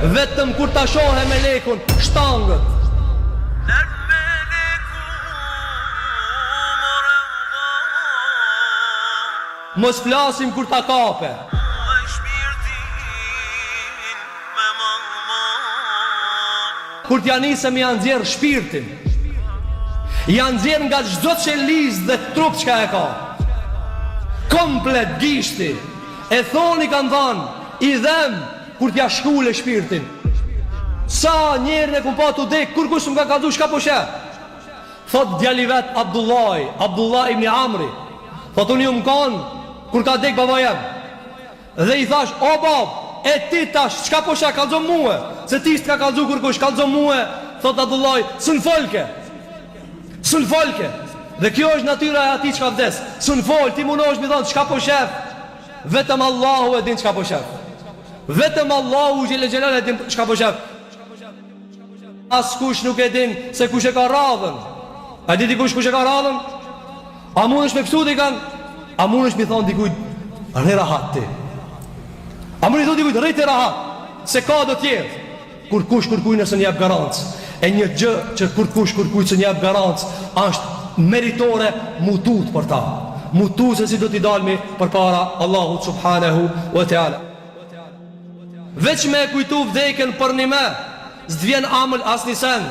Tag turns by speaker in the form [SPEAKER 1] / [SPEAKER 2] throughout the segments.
[SPEAKER 1] vetëm kur ta shohe me lekun shtangët. Mos flasim kur ta kape. Kur t'ja nisëm janë nxjerr shpirtin, janë nxjerr nga çdo çeliz dhe trup çka e ka, komplet gishti. E thoni kanë thënë i dhem kur t'ja shkule shpirtin. Sa njerën e kumpa t'u dek, kur kush më ka kallzu shka po sheh. Thot djali vet Abdullah ibn Amri, thot unë më kanë kur ka dek baba jem. Dhe i thash, o bab, e ti tash, qka po sheh, kallzo muhe, se ti s'ka kallzu kur kush, kallzo muhe. Thot Abdullah, sën folke. Dhe kjo është natyra e ati qka vdes. Sën fol, ti munosh mi thonë, qka po shef. Vetëm Allahu e din qka po shef. Vetëm Allahu xhelel e din qka po shef. As kush nuk e din se kush e ka radhën. A di kush e ka radhën? A mund është me pësu di kanë? A mund është mi thonë dikujt, rre rahat ti. A mund është dikujt, rre ti rahat. Se ka do tjerë. Kur kush kërkuj nëse njep garancë. E një gjë që kur kush kërkuj se njep garancë, është meritore mutut për ta. Mutu se si do t'i dalmi për para Allahu subhanahu wa ta'ala. Veç me kujtu vdekën për një me, s'dvjen amël as një sen,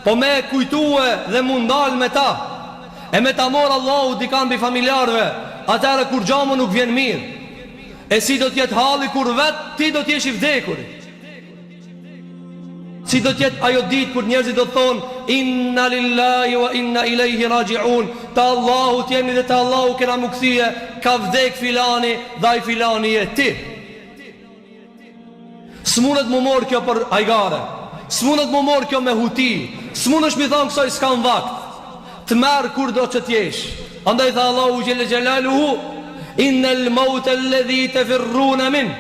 [SPEAKER 1] po me kujtu e dhe mundal me ta, e me ta mor Allahu dikan bi familjarve, atëre kur gjamu nuk vjen mirë. E si do t'jet halli kur vet ti do t'jesh i vdekuri. Si do t'jet ajo dit kur njerëzit do thonë inna lillahi wa inna ilaihi raji'un, ta Allahu t'jemi dhe ta Allahu kena më kthije, ka vdek filani dhe ai filani je ti. S'munët më morë kjo për ajgare, s'munët më morë kjo me huti, s'munësh mi thonë kësoj s'kan vakt, të merë kur do që t'jesh. Andaj tha Allahu gjele gjelaluhu, innel maute alladhi tafirruna min,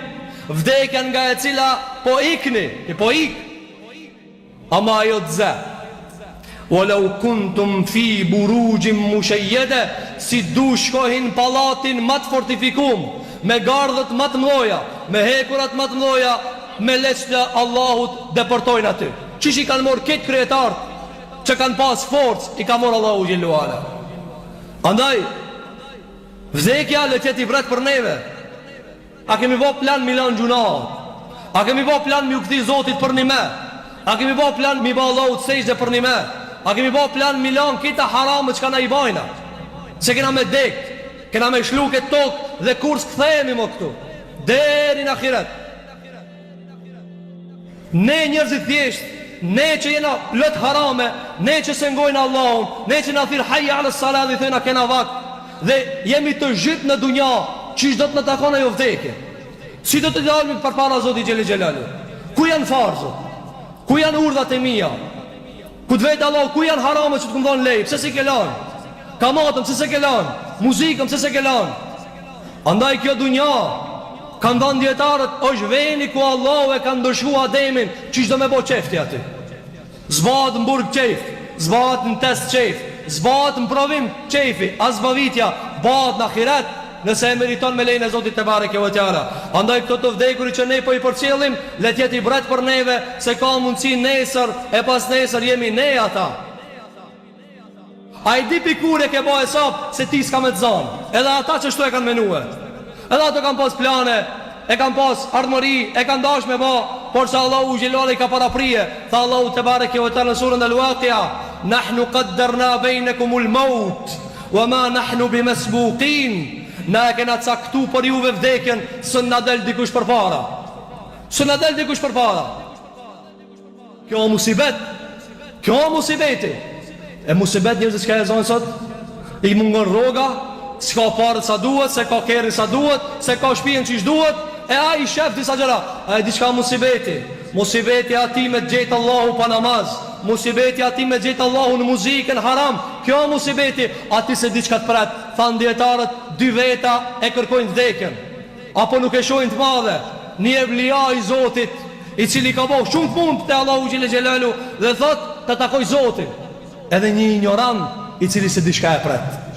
[SPEAKER 1] vdekën nga e cila po ikni, po ik, ama ajo t'ze. Walau kuntum fi burujim mushayyada, si du shkohin palatin mat fortifikum, me gardhët mat mloja, me hekurat mat mloja, me leqë Allahut deportojnë aty. Qish i kanë morë këtë krijetarët që kanë pas forcë, i ka morë Allahu gjellu ala. Andaj vdekja le tjeti vret për neve. A kemi bo plan milan gjunat, a kemi bo plan mi u këthi Zotit për një me, a kemi bo plan mi ba Allahut sejgjde për një me, a kemi bo plan milan kita haramët që ka na i bajna, se kena me dekt, kena me shlu këtë tokë dhe kur s'kthejemi mo këtu deri në ahiret. Ne njerëzit thjesht, ne që jena lot harame, ne që se ngojnë Allahun, ne që na thirr hayya ala salat dhe thëna kena vakt, dhe jemi të zhyt në dunja, çish do të na takon ajo vdekje? Si do të dalmi përpara Zotit xhelel xhelalu? Ku janë farzët? Ku janë urdhat e mia? Ku të vetë Allah, ku janë haramet që të këmë dhonë lej? Pse si ke lanë? Kamatëm, pse se ke lanë? Muzikëm, pse se ke lanë? Andaj kjo dunja, kanë dhënë djetarët, është veni ku Allah e kanë ndëshku Ademin, që do me bo qefti aty. Zbat në burg qef, zbat në test qef, zbat në provim qefi, as zbavitja, bat në ahiret, nëse e meriton me lejnë e Zotit të bareke vë tjara. Andaj këto të vdekuri që ne po i përcjellim, let jeti bret për neve, se ka mundësi nesër, e pas nesër jemi ne ata. A i di pikure ke bo e sap, se ti s'ka me të zanë, edhe ata që shtu e kanë menue, edhe ato kanë pas plane, e kanë pas ardhmëri, e kanë dash me ba, por që Allahu gjellore i ka paraprije. Tha Allahu të bareke vë tjara në surën Al-Waqi'a, nahnu qaddarna bejnekumul maut, wa ma nahnu bimesbuqin, na e kena caktu për juve vdekjen, së në del dikush për para. Së në del dikush për para. Kjo o musibet, kjo o musibeti. E musibet njërës që ka e zonë sot, i mungën roga, s'ka parët sa duhet, se ka kerin sa duhet, se ka shpijen që ish duhet, e a i shef disa gjera. A i di qka musibeti? Musibeti ati me gjetë Allahu pa namaz, musibeti ati me gjetë Allahu në muzikën haram. Kjo musibeti, ati se di qka të pret. Thanë djetarët, 2 veta e kërkojnë vdekjen, apo nuk e shojnë të madhe. Një evlia i Zotit, i cili ka bo shumë punë të Allahu gjile gjelalu, dhe thot të takoj Zotin. Edhe një ignorant, i cili se di qka e pret.